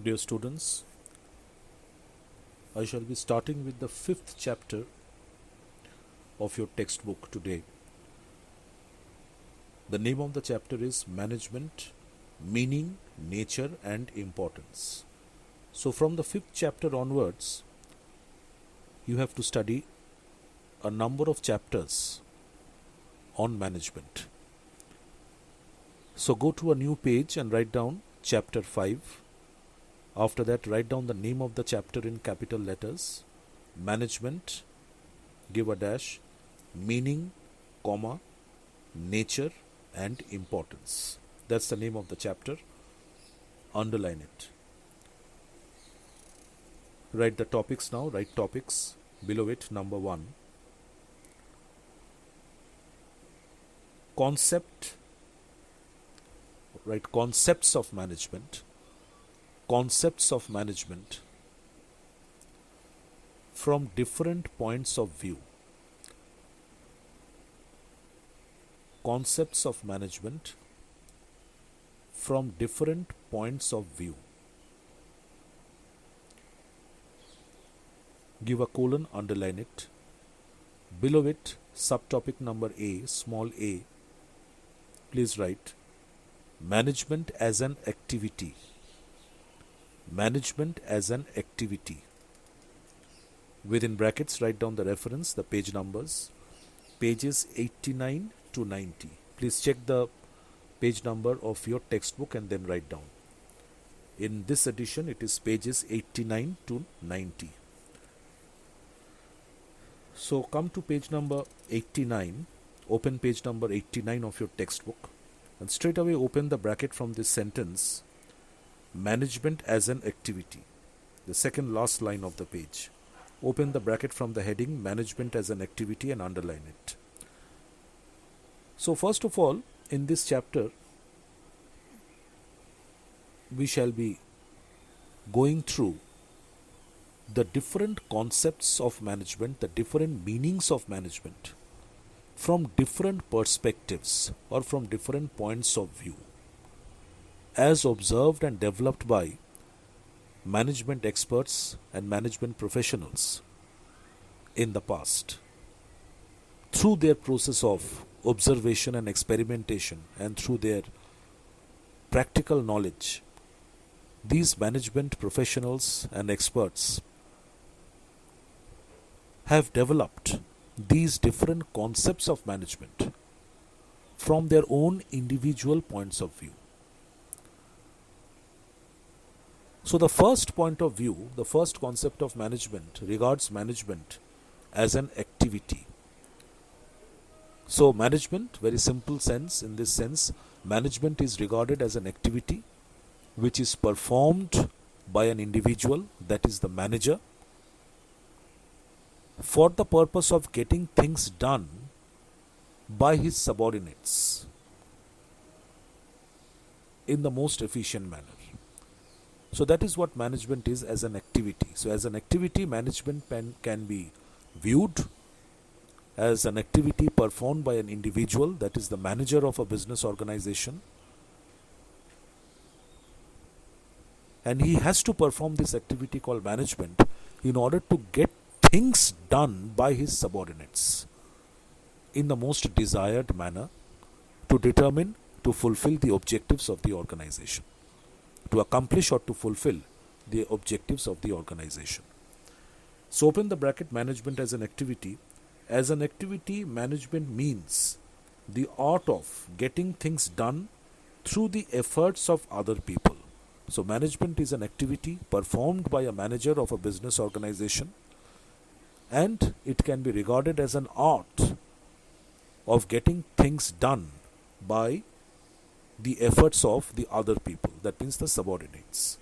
Dear students, I shall be starting with the fifth chapter of your textbook today. The name of the chapter is Management, Meaning, Nature and Importance. So, from the fifth chapter onwards, you have to study a number of chapters on management. So, go to a new page and write down chapter 5. After that, write down the name of the chapter in capital letters. Management, give a dash, meaning, comma, nature and importance. That's the name of the chapter. Underline it. Write the topics now. Write topics. Below it, number 1. Concept. Write concepts of management. Concepts of management from different points of view. Concepts of management from different points of view. Give a colon, underline it. Below it, subtopic number A, small a, please write management as an activity. Management as an activity. Within brackets, write down the reference, the page numbers, pages 89 to 90. Please check the page number of your textbook and then write down. In this edition, it is pages 89 to 90. So come to page number 89, open page number 89 of your textbook and straight away open the bracket from this sentence, management as an activity, the second last line of the page. Open the bracket from the heading management as an activity and underline it. So first of all, in this chapter, we shall be going through the different concepts of management, the different meanings of management from different perspectives or from different points of view, as observed and developed by management experts and management professionals in the past. Through their process of observation and experimentation and through their practical knowledge, these management professionals and experts have developed these different concepts of management from their own individual points of view. So the first point of view, the first concept of management regards management as an activity. So management, very simple sense, in this sense, management is regarded as an activity which is performed by an individual, that is the manager, for the purpose of getting things done by his subordinates in the most efficient manner. So that is what management is as an activity. So as an activity, management can be viewed as an activity performed by an individual, that is the manager of a business organization, and he has to perform this activity called management in order to get things done by his subordinates in the most desired manner to determine, to fulfill the objectives of the organization, to accomplish or to fulfill the objectives of the organization. So open the bracket, management as an activity. As an activity, management means the art of getting things done through the efforts of other people. So management is an activity performed by a manager of a business organization, and it can be regarded as an art of getting things done by the efforts of the other people, that means the subordinates.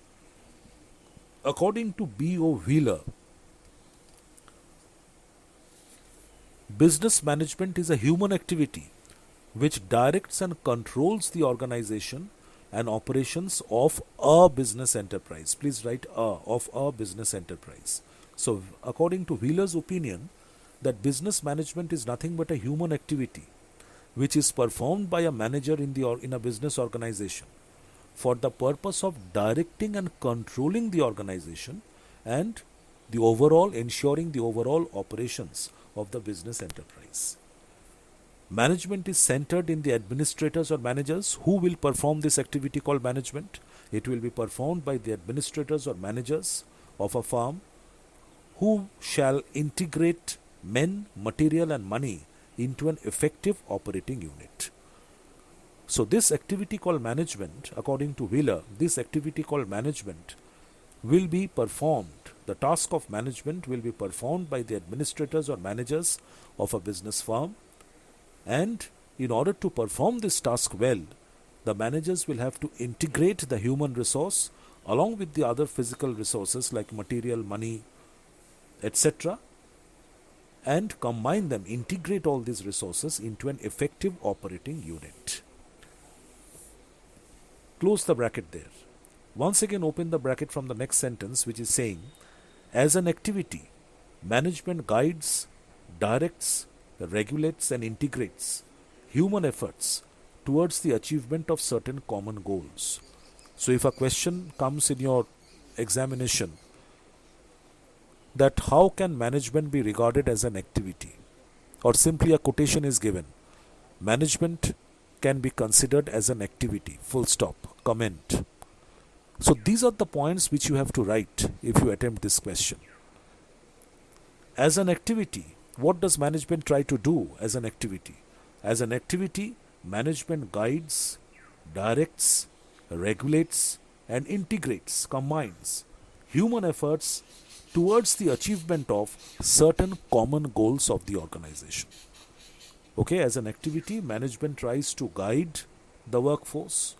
According to B.O. Wheeler, business management is a human activity which directs and controls the organization and operations of a business enterprise. Please write of a business enterprise. So, according to Wheeler's opinion, that business management is nothing but a human activity which is performed by a manager in a business organization for the purpose of directing and controlling the organization and ensuring the overall operations of the business enterprise. Management is centered in the administrators or managers who will perform this activity called management. It will be performed by the administrators or managers of a firm who shall integrate men, material and money into an effective operating unit. So this activity called management, according to Wheeler, this activity called management will be performed, the task of management will be performed by the administrators or managers of a business firm, and in order to perform this task well, the managers will have to integrate the human resource along with the other physical resources like material, money, etc., and combine them, integrate all these resources into an effective operating unit. Close the bracket there. Once again open the bracket from the next sentence, which is saying, as an activity, management guides, directs, regulates and integrates human efforts towards the achievement of certain common goals. So if a question comes in your examination that how can management be regarded as an activity, or simply a quotation is given, management can be considered as an activity, full stop, comment. So these are the points which you have to write if you attempt this question. As an activity, what does management try to do as an activity? As an activity, management guides, directs, regulates and integrates, combines human efforts towards the achievement of certain common goals of the organization. Okay, as an activity, management tries to guide the workforce,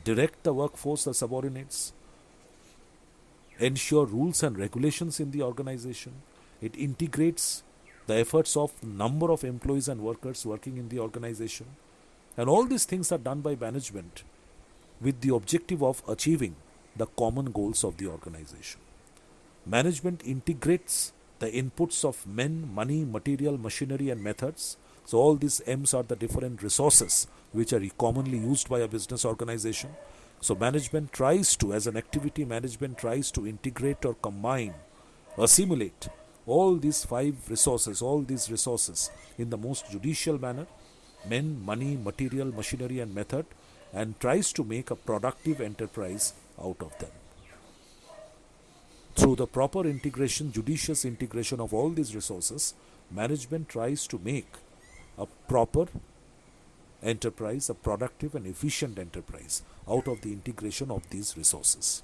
direct the workforce, the subordinates, ensure rules and regulations in the organization. It integrates the efforts of number of employees and workers working in the organization. And all these things are done by management with the objective of achieving the common goals of the organization. Management integrates the inputs of men, money, material, machinery and methods. So all these M's are the different resources which are commonly used by a business organization. So management tries to, as an activity, management tries to integrate or combine, assimilate all these all these resources in the most judicial manner, men, money, material, machinery and method, and tries to make a productive enterprise out of them. Through the proper integration, judicious integration of all these resources, management tries to make a proper enterprise, a productive and efficient enterprise out of the integration of these resources.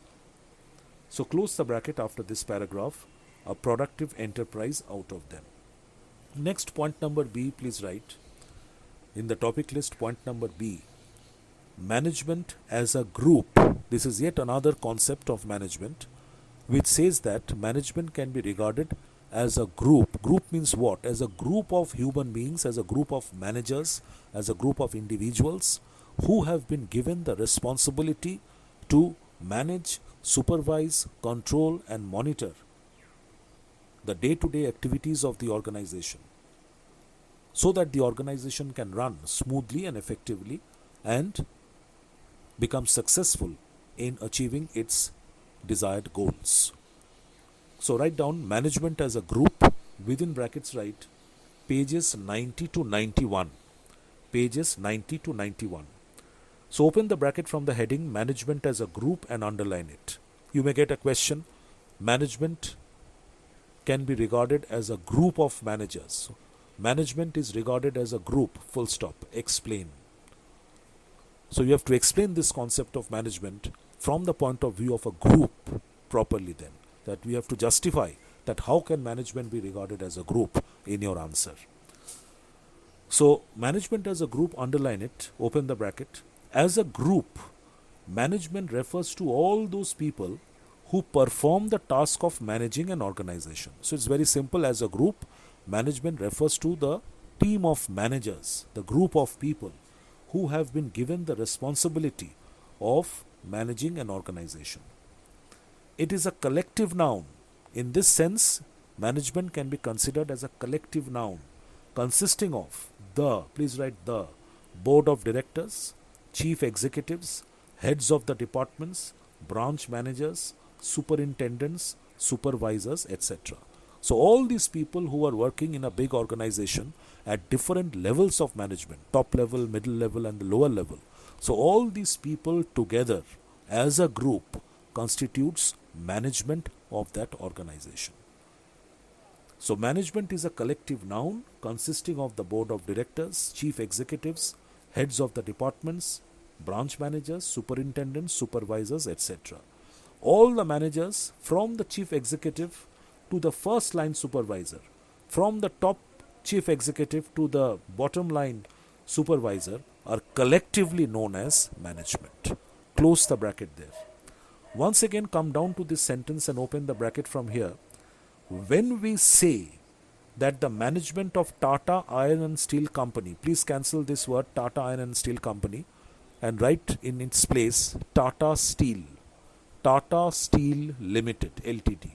So close the bracket after this paragraph, a productive enterprise out of them. Next, point number B, please write in the topic list, point number B, management as a group. This is yet another concept of management which says that management can be regarded as a group. Group means what? As a group of human beings, as a group of managers, as a group of individuals who have been given the responsibility to manage, supervise, control and monitor the day-to-day activities of the organization so that the organization can run smoothly and effectively and become successful in achieving its desired goals. So write down management as a group, within brackets write pages 90 to 91. Pages 90 to 91. So open the bracket from the heading management as a group and underline it. You may get a question, management can be regarded as a group of managers. Management is regarded as a group, full stop, explain. So you have to explain this concept of management from the point of view of a group properly then. That we have to justify that how can management be regarded as a group in your answer. So management as a group, underline it, open the bracket. As a group, management refers to all those people who perform the task of managing an organization. So it's very simple. As a group, management refers to the team of managers, the group of people who have been given the responsibility of managing an organization. It is a collective noun. In this sense, management can be considered as a collective noun consisting of the, please write the, board of directors, chief executives, heads of the departments, branch managers, superintendents, supervisors, etc. So, all these people who are working in a big organization at different levels of management, top level, middle level, and the lower level. So, all these people together as a group constitutes management of that organization. So, management is a collective noun consisting of the board of directors, chief executives, heads of the departments, branch managers, superintendents, supervisors, etc. All the managers from the chief executive to the first line supervisor, from the top chief executive to the bottom line supervisor, are collectively known as management. Close the bracket there. Once again, come down to this sentence and open the bracket from here. When we say that the management of Tata Iron and Steel Company, please cancel this word Tata Iron and Steel Company and write in its place Tata Steel Limited Ltd.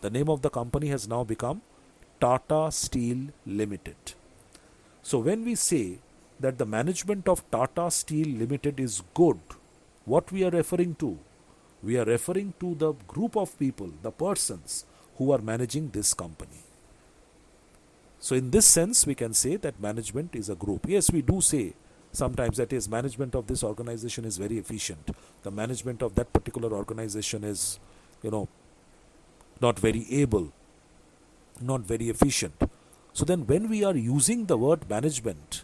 The name of the company has now become Tata Steel Limited. So when we say that the management of Tata Steel Limited is good, what we are referring to? We are referring to the group of people, the persons who are managing this company. So in this sense, we can say that management is a group. Yes, we do say sometimes that is management of this organization is very efficient. The management of that particular organization is, not very able, not very efficient. So then when we are using the word management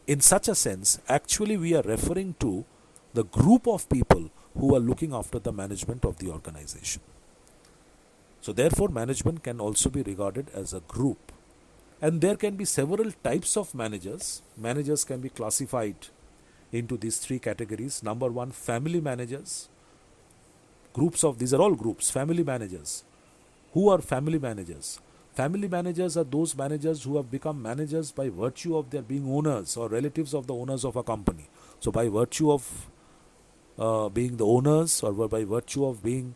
in such a sense, actually we are referring to the group of people who are looking after the management of the organization. So therefore, management can also be regarded as a group. And there can be several types of managers. Managers can be classified into these three categories. Number one, family managers. These are all groups, family managers. Who are family managers? Family managers are those managers who have become managers by virtue of their being owners or relatives of the owners of a company. So by virtue of being the owners, or by virtue of being,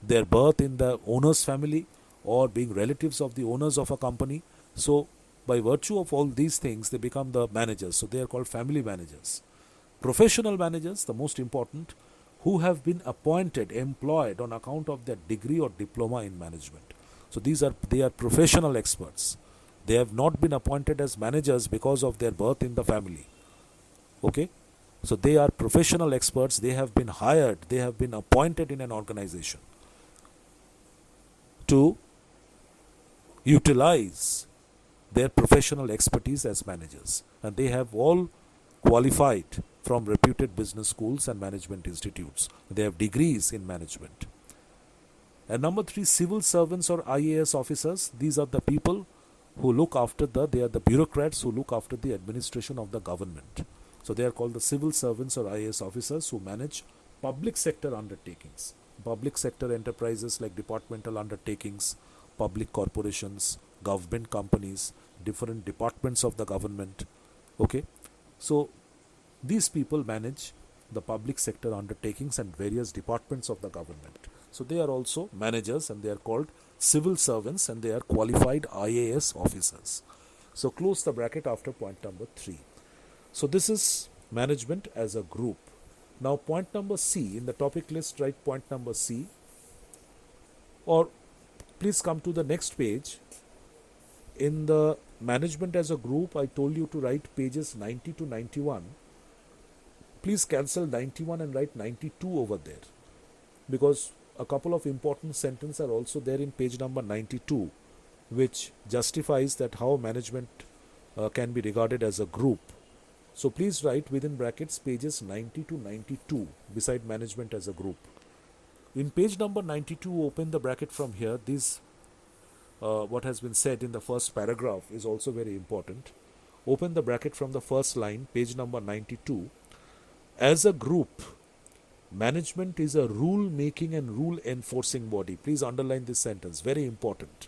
their birth in the owner's family, or being relatives of the owners of a company. So by virtue of all these things, they become the managers. So they are called family managers. Professional managers, the most important, who have been appointed, employed on account of their degree or diploma in management. So they are professional experts. They have not been appointed as managers because of their birth in the family. Okay? So they are professional experts. They have been hired, they have been appointed in an organization to utilize their professional expertise as managers. And they have all qualified from reputed business schools and management institutes. They have degrees in management. And number three, civil servants or IAS officers. These are the people who look after they are the bureaucrats who look after the administration of the government. So they are called the civil servants or IAS officers who manage public sector undertakings. Public sector enterprises like departmental undertakings, public corporations, government companies, different departments of the government. Okay. So these people manage the public sector undertakings and various departments of the government. So they are also managers, and they are called civil servants, and they are qualified IAS officers. So close the bracket after point number 3. So this is management as a group. Now point number C, in the topic list write point number C, or please come to the next page. In the management as a group, I told you to write pages 90 to 91. Please cancel 91 and write 92 over there, because a couple of important sentences are also there in page number 92, which justifies that how management can be regarded as a group. So please write within brackets pages 90 to 92 beside management as a group. In page number 92, open the bracket from here. What has been said in the first paragraph is also very important. Open the bracket from the first line, page number 92. As a group, management is a rule-making and rule-enforcing body. Please underline this sentence, very important.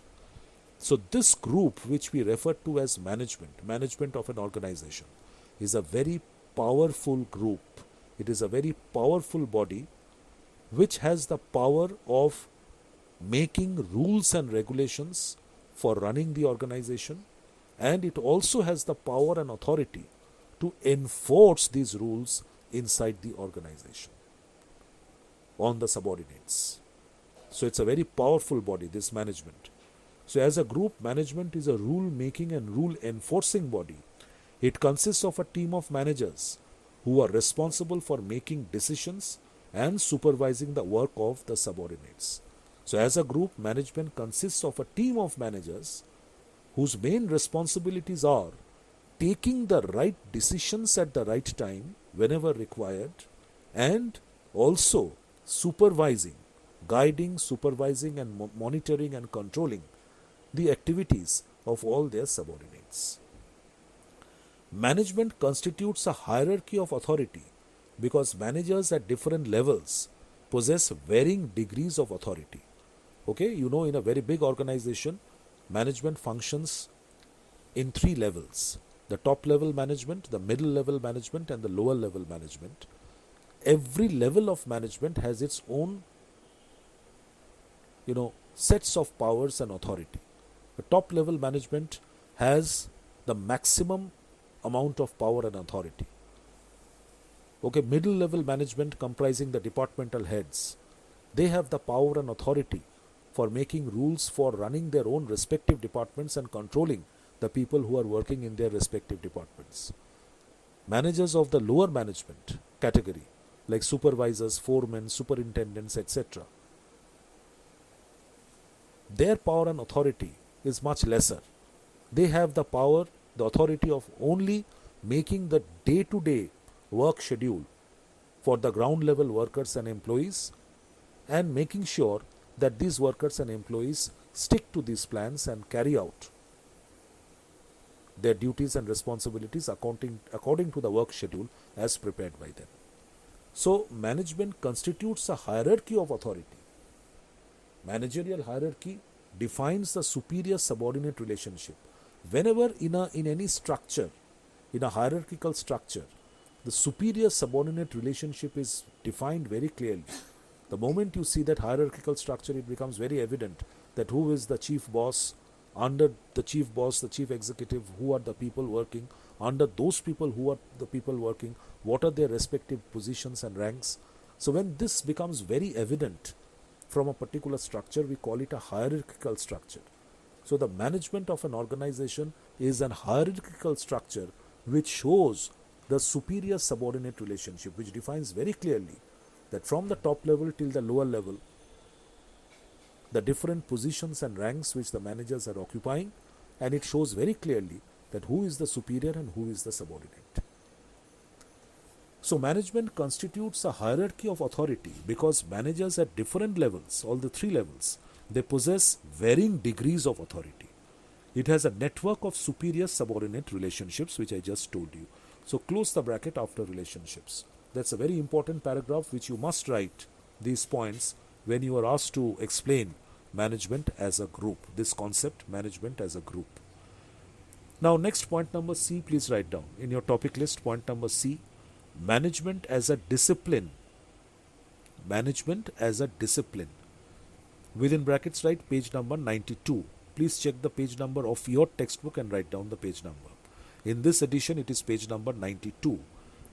So this group, which we refer to as management of an organization, is a very powerful group. It is a very powerful body which has the power of making rules and regulations for running the organization, and it also has the power and authority to enforce these rules inside the organization on the subordinates. So it's a very powerful body, this management. So as a group, management is a rule making and rule enforcing body. It consists of a team of managers who are responsible for making decisions and supervising the work of the subordinates. So as a group, management consists of a team of managers whose main responsibilities are taking the right decisions at the right time whenever required, and also supervising, guiding, supervising and monitoring and controlling the activities of all their subordinates. Management constitutes a hierarchy of authority because managers at different levels possess varying degrees of authority. Okay, you know, in a very big organization, management functions in three levels: the top level management, the middle level management, and the lower level management. Every level of management has its own, sets of powers and authority. The top level management has the maximum amount of power and authority. Okay, middle level management comprising the departmental heads, they have the power and authority for making rules for running their own respective departments and controlling the people who are working in their respective departments. Managers of the lower management category, like supervisors, foremen, superintendents, etc., their power and authority is much lesser. They have the power, the authority of only making the day-to-day work schedule for the ground level workers and employees, and making sure that these workers and employees stick to these plans and carry out their duties and responsibilities according to the work schedule as prepared by them. So, management constitutes a hierarchy of authority. Managerial hierarchy defines the superior-subordinate relationship. Whenever in any structure, in a hierarchical structure, the superior-subordinate relationship is defined very clearly. The moment you see that hierarchical structure, it becomes very evident that who is the chief boss, under the chief boss, the chief executive, who are the people working, under those people, who are the people working, what are their respective positions and ranks. So when this becomes very evident from a particular structure, we call it a hierarchical structure. So the management of an organization is an hierarchical structure which shows the superior-subordinate relationship, which defines very clearly that from the top level till the lower level, the different positions and ranks which the managers are occupying, and it shows very clearly that who is the superior and who is the subordinate. So management constitutes a hierarchy of authority because managers at different levels, all the three levels, they possess varying degrees of authority. It has a network of superior-subordinate relationships, which I just told you. So close the bracket after relationships. That's a very important paragraph which you must write these points when you are asked to explain management as a group, this concept, management as a group. Now next, point number C, please write down in your topic list, point number C, management as a discipline. Management as a discipline. Within brackets write page number 92. Please check the page number of your textbook and write down the page number. In this edition it is page number 92.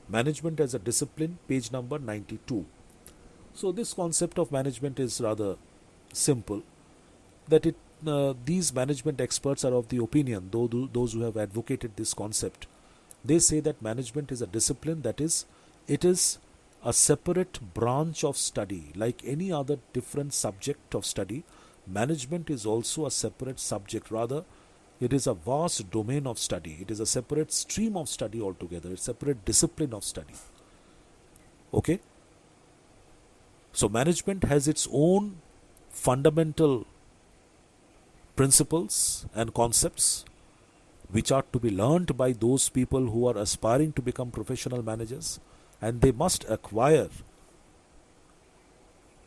Management as a discipline, page number 92. So this concept of management is rather simple, that these management experts are of the opinion, those who have advocated this concept, they say that management is a discipline, that is, it is a separate branch of study. Like any other different subject of study, management is also a separate subject. Rather, it is a vast domain of study. It is a separate stream of study altogether. It's a separate discipline of study. Okay? So management has its own fundamental principles and concepts which are to be learnt by those people who are aspiring to become professional managers, and they must acquire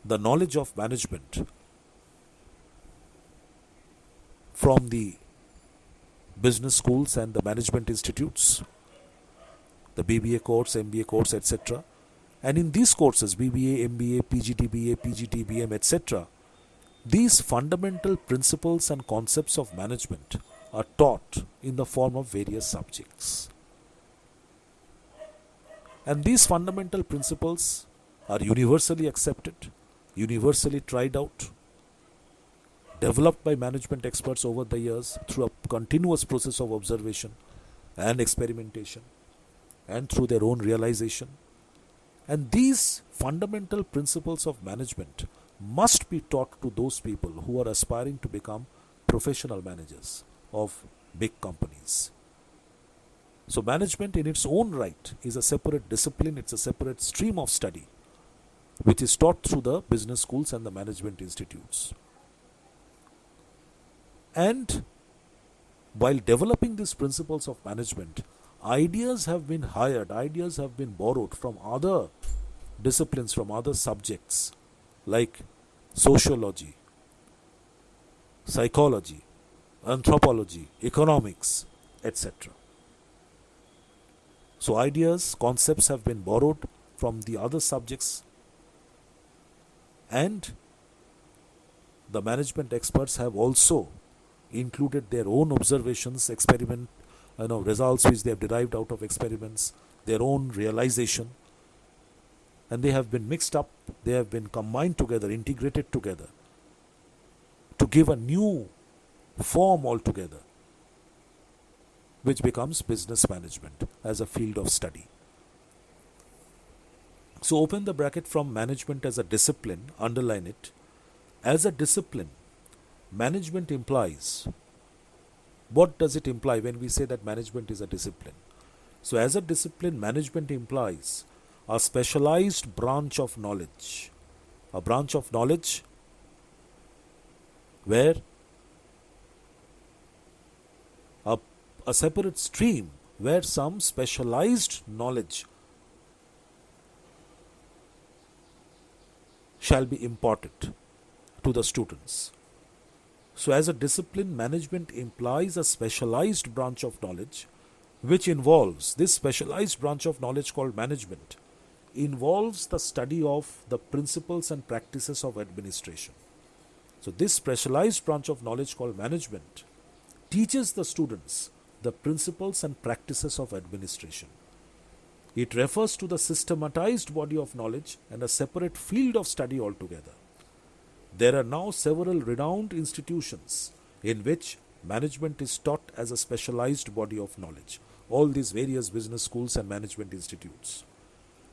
the knowledge of management from the business schools and the management institutes, the BBA course, MBA course, etc. And in these courses, BBA, MBA, PGDBA, PGDBM, etc., these fundamental principles and concepts of management are taught in the form of various subjects. And these fundamental principles are universally accepted, universally tried out, developed by management experts over the years through a continuous process of observation and experimentation and through their own realization. And these fundamental principles of management must be taught to those people who are aspiring to become professional managers of big companies. So, management in its own right is a separate discipline, it's a separate stream of study which is taught through the business schools and the management institutes. And while developing these principles of management, ideas have been hired, ideas have been borrowed from other disciplines, from other subjects like sociology, psychology, anthropology, economics, etc. So ideas, concepts have been borrowed from the other subjects, and the management experts have also included their own observations, results which they have derived out of experiments, their own realization, and they have been mixed up, they have been combined together, integrated together to give a new form altogether, which becomes business management as a field of study. So open the bracket from management as a discipline, underline it. As a discipline, management implies, what does it imply when we say that management is a discipline? So as a discipline, management implies a specialized branch of knowledge, a branch of knowledge where a separate stream where some specialized knowledge shall be imparted to the students. So as a discipline, management implies a specialized branch of knowledge which involves, this specialized branch of knowledge called management involves the study of the principles and practices of administration. So this specialized branch of knowledge called management teaches the students the principles and practices of administration. It refers to the systematized body of knowledge and a separate field of study altogether. There are now several renowned institutions in which management is taught as a specialized body of knowledge. All these various business schools and management institutes.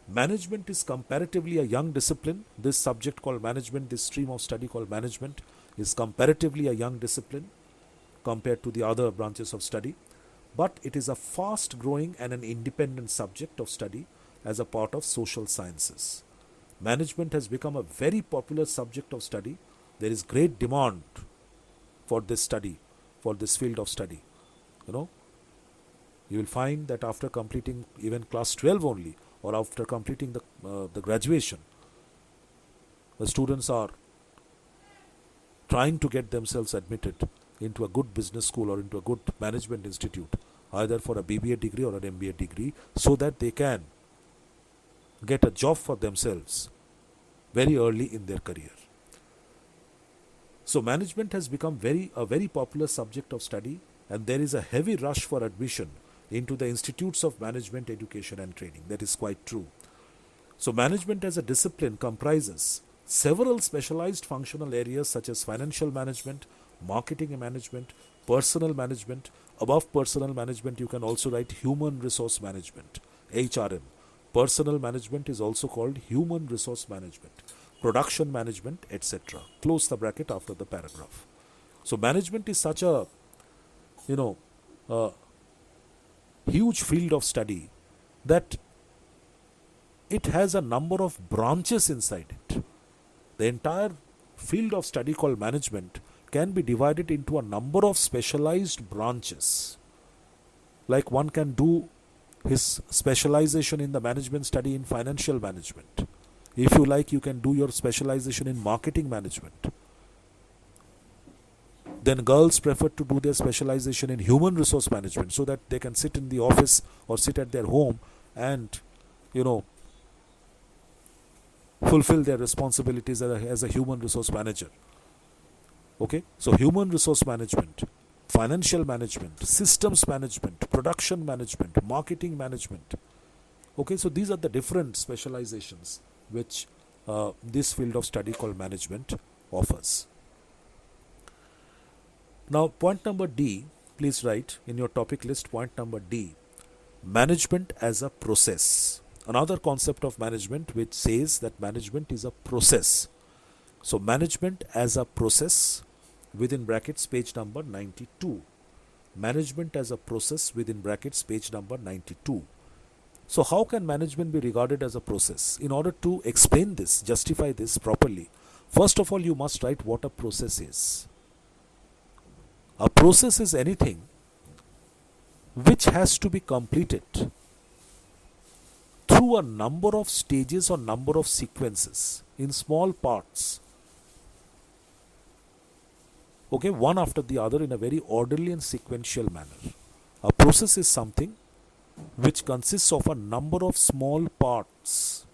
Management is comparatively a young discipline. This subject called management, this stream of study called management, is comparatively a young discipline compared to the other branches of study. But it is a fast growing and an independent subject of study as a part of social sciences. Management has become a very popular subject of study. There is great demand for this study, for this field of study. You will find that after completing even class 12 only, or after completing the graduation, the students are trying to get themselves admitted into a good business school or into a good management institute, either for a BBA degree or an MBA degree, so that they can get a job for themselves very early in their career. So management has become a very popular subject of study, and there is a heavy rush for admission into the institutes of management education and training. That is quite true. So management as a discipline comprises several specialized functional areas such as financial management, marketing management, personal management. Above personal management, you can also write human resource management, HRM. Personal management is also called human resource management, production management, etc. Close the bracket after the paragraph. So management is such a, huge field of study that it has a number of branches inside it. The entire field of study called management can be divided into a number of specialized branches. Like one can do his specialization in the management study in financial management. If you like, you can do your specialization in marketing management. Then girls prefer to do their specialization in human resource management so that they can sit in the office or sit at their home and, fulfill their responsibilities as a human resource manager. Okay, so human resource management, financial management, systems management, production management, marketing management, Okay, so these are the different specializations which this field of study called management offers. Now, point number D, please write in your topic list, point number D, management as a process. Another concept of management which says that management is a process. So, management as a process, within brackets, page number 92. Management as a process, within brackets, page number 92. So, how can management be regarded as a process? In order to explain this, justify this properly, first of all, you must write what a process is. A process is anything which has to be completed through a number of stages or number of sequences in small parts, okay, one after the other in a very orderly and sequential manner. A process is something which consists of a number of small parts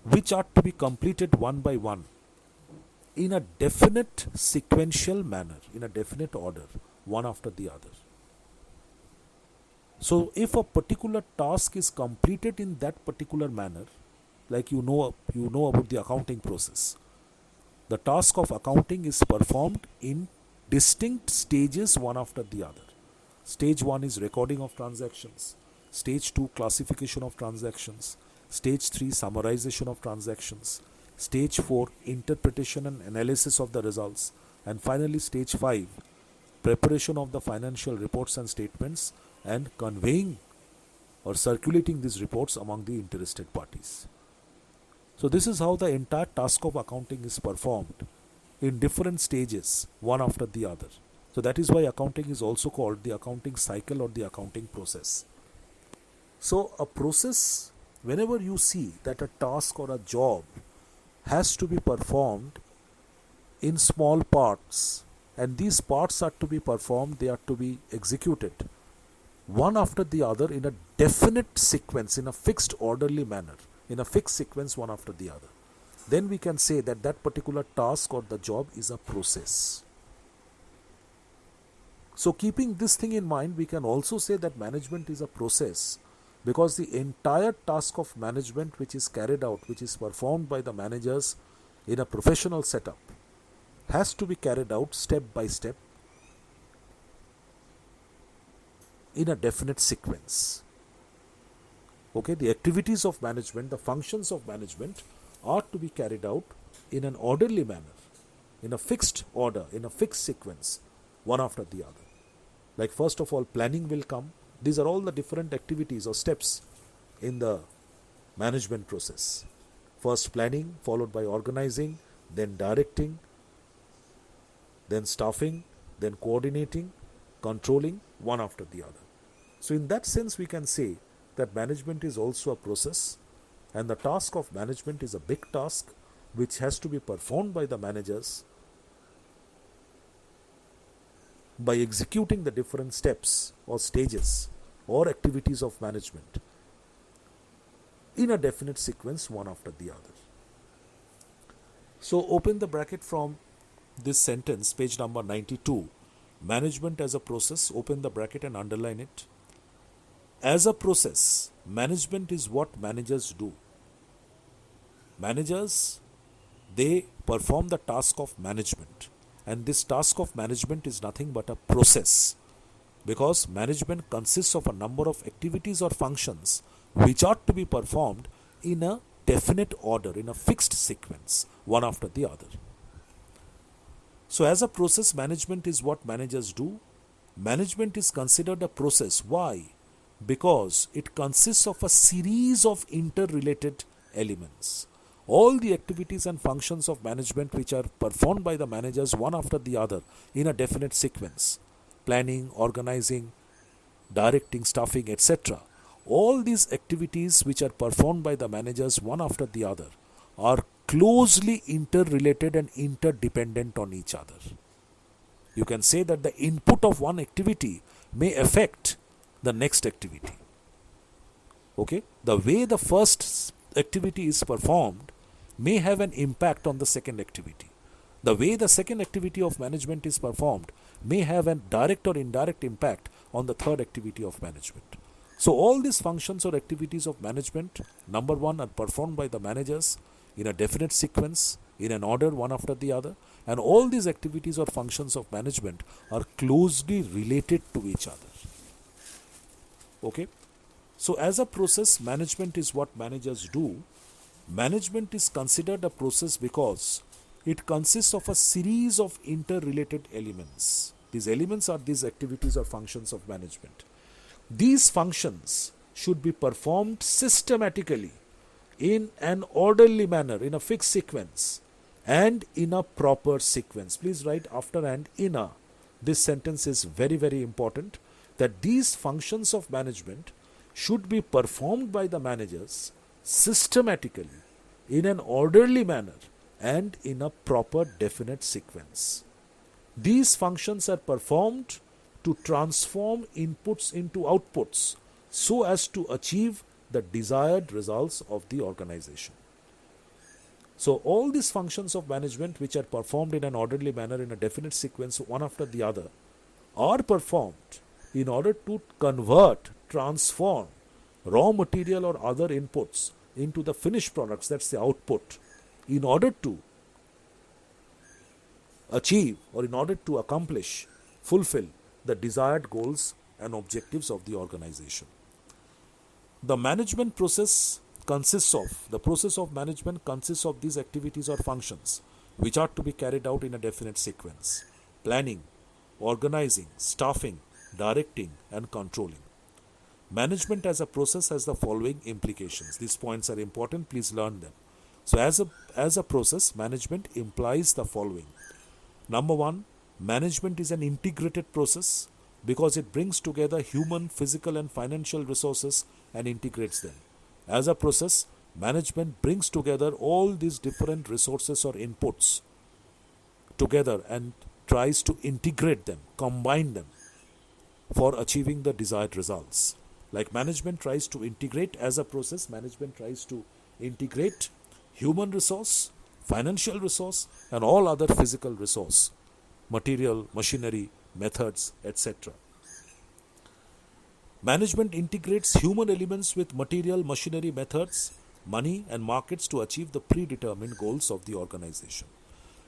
which are to be completed one by one in a definite sequential manner, in a definite order, one after the other. So, if a particular task is completed in that particular manner, like you know about the accounting process, the task of accounting is performed in distinct stages, one after the other. Stage 1 is recording of transactions, stage 2 classification of transactions, stage 3 summarization of transactions, stage 4 interpretation and analysis of the results, and finally stage 5 preparation of the financial reports and statements and conveying or circulating these reports among the interested parties. So this is how the entire task of accounting is performed in different stages, one after the other. So that is why accounting is also called the accounting cycle or the accounting process. So a process, whenever you see that a task or a job has to be performed in small parts, and these parts are to be performed, they are to be executed one after the other in a definite sequence, in a fixed orderly manner, in a fixed sequence one after the other, then we can say that that particular task or the job is a process. So keeping this thing in mind, we can also say that management is a process, because the entire task of management which is carried out, which is performed by the managers in a professional setup, has to be carried out step by step in a definite sequence. Okay, the activities of management, the functions of management are to be carried out in an orderly manner, in a fixed order, in a fixed sequence, one after the other. Like first of all, planning will come. These are all the different activities or steps in the management process. First planning, followed by organizing, then directing, then staffing, then coordinating, controlling, one after the other. So in that sense, we can say that management is also a process, and the task of management is a big task which has to be performed by the managers by executing the different steps or stages or activities of management in a definite sequence, one after the other. So open the bracket from this sentence, page number 92, management as a process, open the bracket and underline it. As a process, management is what managers do. Managers, they perform the task of management, and this task of management is nothing but a process, because management consists of a number of activities or functions which are to be performed in a definite order, in a fixed sequence, one after the other. So as a process, management is what managers do. Management is considered a process. Why? Because it consists of a series of interrelated elements. All the activities and functions of management which are performed by the managers one after the other in a definite sequence, planning, organizing, directing, staffing, etc. All these activities which are performed by the managers one after the other are closely interrelated and interdependent on each other. You can say that the input of one activity may affect the next activity. Okay? The way the first activity is performed may have an impact on the second activity. The way the second activity of management is performed may have a direct or indirect impact on the third activity of management. So all these functions or activities of management, number one, are performed by the managers in a definite sequence, in an order, one after the other. And all these activities or functions of management are closely related to each other. Okay? So as a process, management is what managers do. Management is considered a process because it consists of a series of interrelated elements. These elements are these activities or functions of management. These functions should be performed systematically in an orderly manner, in a fixed sequence, and in a proper sequence. Please write after and in a. This sentence is very, very important, that these functions of management should be performed by the managers systematically, in an orderly manner, and in a proper definite sequence. These functions are performed to transform inputs into outputs so as to achieve the desired results of the organization. So all these functions of management, which are performed in an orderly manner in a definite sequence, one after the other, are performed in order to convert, transform raw material or other inputs into the finished products, that's the output, in order to achieve or in order to accomplish, fulfill the desired goals and objectives of the organization. The management process the process of management consists of these activities or functions which are to be carried out in a definite sequence: planning, organizing, staffing, directing, and controlling. Management as a process has the following implications. These points are important, please learn them. So as a process, management implies the following. Number one, management is an integrated process because it brings together human, physical, and financial resources and integrates them. As a process, management brings together all these different resources or inputs together and tries to integrate them, combine them for achieving the desired results. Like management tries to integrate, as a process, management tries to integrate human resource, financial resource, and all other physical resource, material, machinery, methods, etc. Management integrates human elements with material, machinery, methods, money, and markets to achieve the predetermined goals of the organization.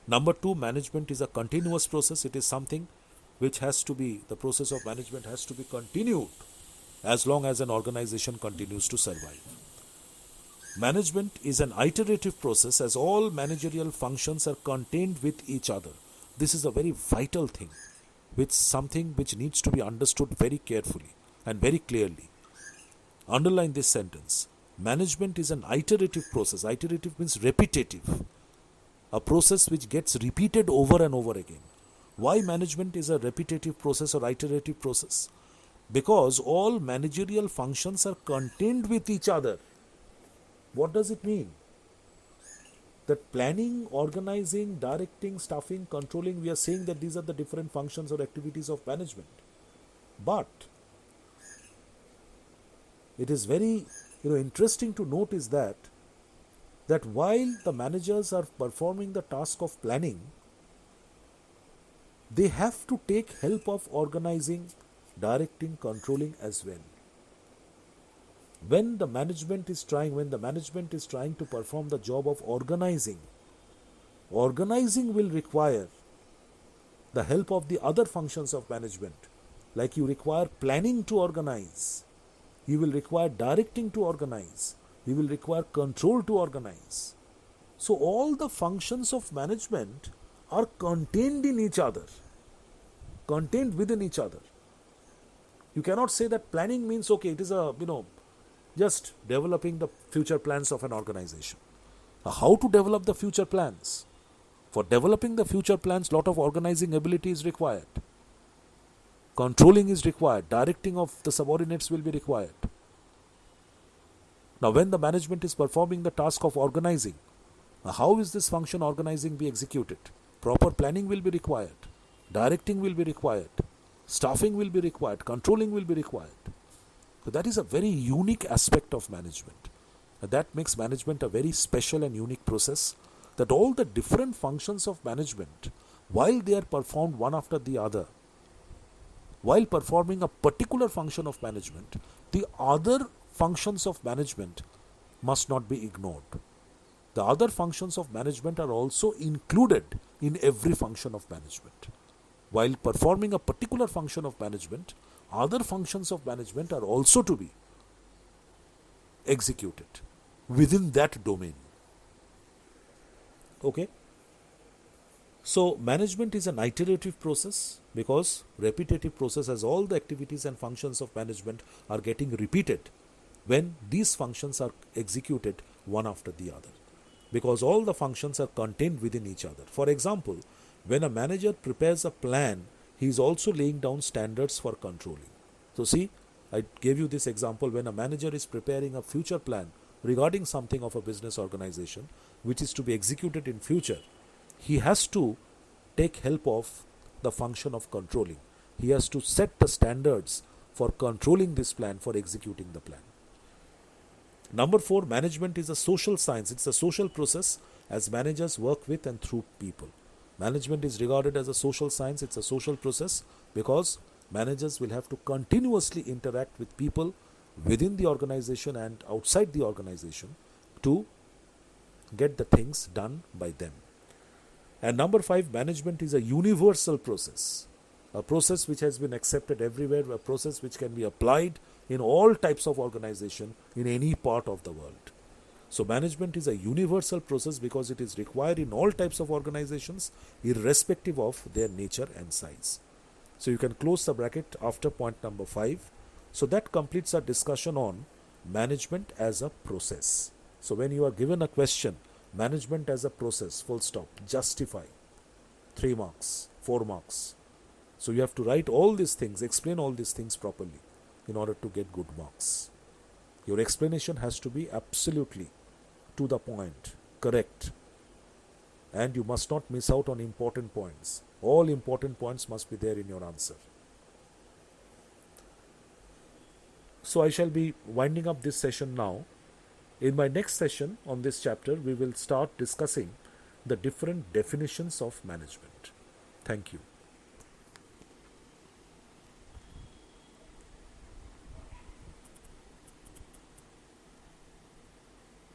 Number two, management is a continuous process. It is something which the process of management has to be continued as long as an organization continues to survive. Management is an iterative process as all managerial functions are contained with each other. This is a very vital thing, something which needs to be understood very carefully and very clearly. Underline this sentence. Management is an iterative process. Iterative means repetitive. A process which gets repeated over and over again. Why management is a repetitive process or iterative process? Because all managerial functions are contained with each other. What does it mean? That planning, organizing, directing, staffing, controlling, we are saying that these are the different functions or activities of management. But it is very interesting to note is that while the managers are performing the task of planning, they have to take help of organizing, directing, controlling as well. When the management is trying to perform the job of organizing will require the help of the other functions of management. Like you require planning to organize, you will require directing to organize, you will require control to organize. So all the functions of management are contained in each other, contained within each other. You cannot say that planning means, okay, it is just developing the future plans of an organization. How to develop the future plans? For developing the future plans, lot of organizing ability is required. Controlling is required. Directing of the subordinates will be required. Now, when the management is performing the task of organizing, how is this function organizing be executed? Proper planning will be required. Directing will be required. Staffing will be required. Controlling will be required. So that is a very unique aspect of management. That makes management a very special and unique process, that all the different functions of management, while they are performed one after the other, while performing a particular function of management, the other functions of management must not be ignored. The other functions of management are also included in every function of management. While performing a particular function of management, other functions of management are also to be executed within that domain. Okay? So management is an iterative process because repetitive process, as all the activities and functions of management are getting repeated when these functions are executed one after the other, because all the functions are contained within each other. For example, when a manager prepares a plan, he is also laying down standards for controlling. So see, I gave you this example. When a manager is preparing a future plan regarding something of a business organization which is to be executed in future, he has to take help of the function of controlling. He has to set the standards for controlling this plan, for executing the plan. Number 4, management is a social science. It's a social process as managers work with and through people. Management is regarded as a social science. It's a social process because managers will have to continuously interact with people within the organization and outside the organization to get the things done by them. And number 5, management is a universal process, a process which has been accepted everywhere, a process which can be applied in all types of organization in any part of the world. So management is a universal process because it is required in all types of organizations irrespective of their nature and size. So you can close the bracket after point number 5. So that completes our discussion on management as a process. So when you are given a question, management as a process, full stop, justify, 3 marks, 4 marks. So you have to write all these things, explain all these things properly in order to get good marks. Your explanation has to be absolutely to the point, correct. And you must not miss out on important points. All important points must be there in your answer. So I shall be winding up this session now. In my next session on this chapter, we will start discussing the different definitions of management. Thank you.